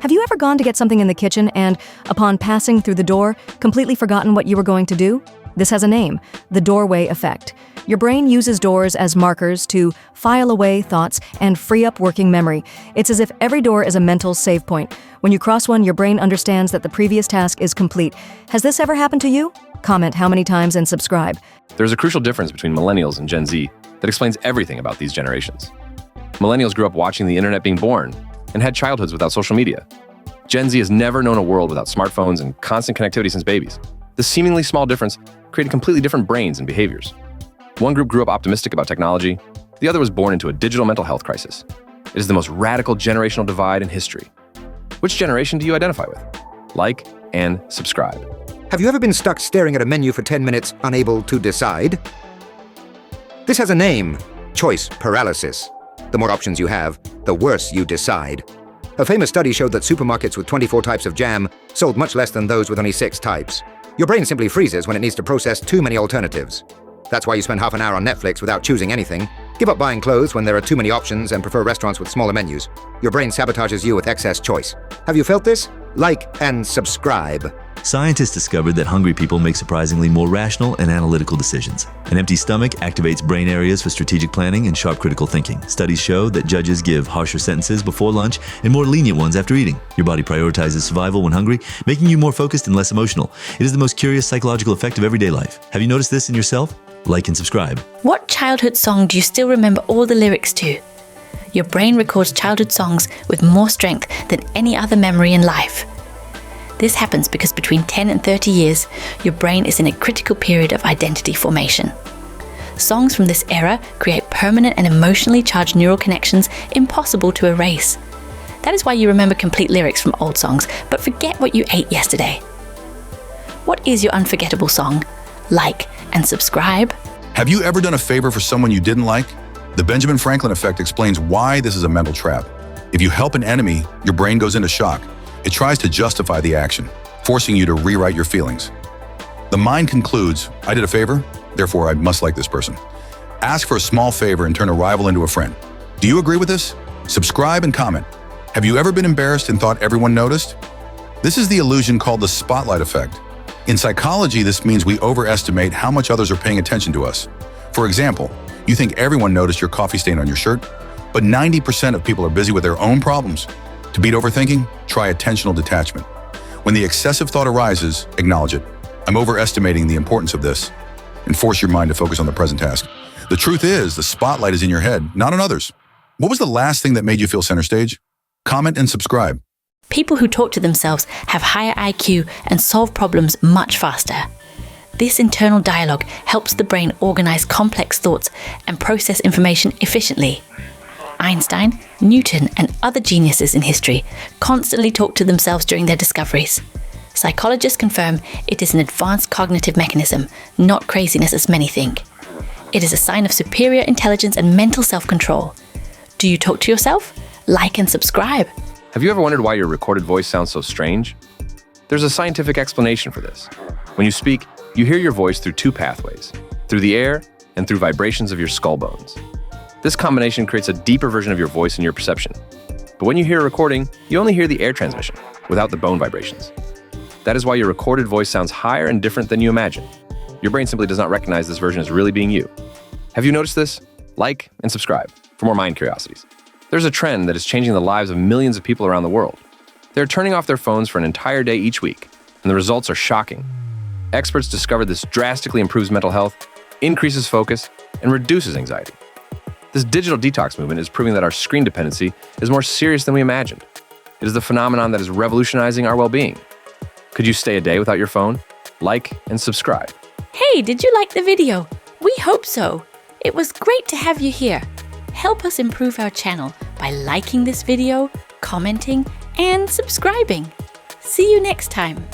Have you ever gone to get something in the kitchen and, upon passing through the door, completely forgotten what you were going to do? This has a name, the doorway effect. Your brain uses doors as markers to file away thoughts and free up working memory. It's as if every door is a mental save point. When you cross one, your brain understands that the previous task is complete. Has this ever happened to you? Comment how many times and subscribe. There's a crucial difference between millennials and Gen Z that explains everything about these generations. Millennials grew up watching the internet being born and had childhoods without social media. Gen Z has never known a world without smartphones and constant connectivity since babies. This seemingly small difference created completely different brains and behaviors. One group grew up optimistic about technology, the other was born into a digital mental health crisis. It is the most radical generational divide in history. Which generation do you identify with? Like and subscribe. Have you ever been stuck staring at a menu for 10 minutes, unable to decide? This has a name, choice paralysis. The more options you have, the worse you decide. A famous study showed that supermarkets with 24 types of jam sold much less than those with only 6 types. Your brain simply freezes when it needs to process too many alternatives. That's why you spend half an hour on Netflix without choosing anything. Give up buying clothes when there are too many options and prefer restaurants with smaller menus. Your brain sabotages you with excess choice. Have you felt this? Like and subscribe. Scientists discovered that hungry people make surprisingly more rational and analytical decisions. An empty stomach activates brain areas for strategic planning and sharp critical thinking. Studies show that judges give harsher sentences before lunch and more lenient ones after eating. Your body prioritizes survival when hungry, making you more focused and less emotional. It is the most curious psychological effect of everyday life. Have you noticed this in yourself? Like and subscribe. What childhood song do you still remember all the lyrics to? Your brain records childhood songs with more strength than any other memory in life. This happens because between 10 and 30 years, your brain is in a critical period of identity formation. Songs from this era create permanent and emotionally charged neural connections impossible to erase. That is why you remember complete lyrics from old songs, but forget what you ate yesterday. What is your unforgettable song? Like and subscribe. Have you ever done a favor for someone you didn't like? The Benjamin Franklin effect explains why this is a mental trap. If you help an enemy, your brain goes into shock. It tries to justify the action, forcing you to rewrite your feelings. The mind concludes, I did a favor, therefore I must like this person. Ask for a small favor and turn a rival into a friend. Do you agree with this? Subscribe and comment. Have you ever been embarrassed and thought everyone noticed? This is the illusion called the spotlight effect. In psychology, this means we overestimate how much others are paying attention to us. For example, you think everyone noticed your coffee stain on your shirt, but 90% of people are busy with their own problems. To beat overthinking, try attentional detachment. When the excessive thought arises, acknowledge it. I'm overestimating the importance of this, and force your mind to focus on the present task. The truth is, the spotlight is in your head, not on others. What was the last thing that made you feel center stage? Comment and subscribe. People who talk to themselves have higher IQ and solve problems much faster. This internal dialogue helps the brain organize complex thoughts and process information efficiently. Einstein, Newton, and other geniuses in history constantly talk to themselves during their discoveries. Psychologists confirm it is an advanced cognitive mechanism, not craziness as many think. It is a sign of superior intelligence and mental self-control. Do you talk to yourself? Like and subscribe. Have you ever wondered why your recorded voice sounds so strange? There's a scientific explanation for this. When you speak, you hear your voice through 2 pathways, through the air and through vibrations of your skull bones. This combination creates a deeper version of your voice in your perception. But when you hear a recording, you only hear the air transmission, without the bone vibrations. That is why your recorded voice sounds higher and different than you imagine. Your brain simply does not recognize this version as really being you. Have you noticed this? Like and subscribe for more mind curiosities. There's a trend that is changing the lives of millions of people around the world. They're turning off their phones for an entire day each week, and the results are shocking. Experts discovered this drastically improves mental health, increases focus, and reduces anxiety. This digital detox movement is proving that our screen dependency is more serious than we imagined. It is the phenomenon that is revolutionizing our well-being. Could you stay a day without your phone? Like and subscribe. Hey, did you like the video? We hope so. It was great to have you here. Help us improve our channel by liking this video, commenting, and subscribing. See you next time.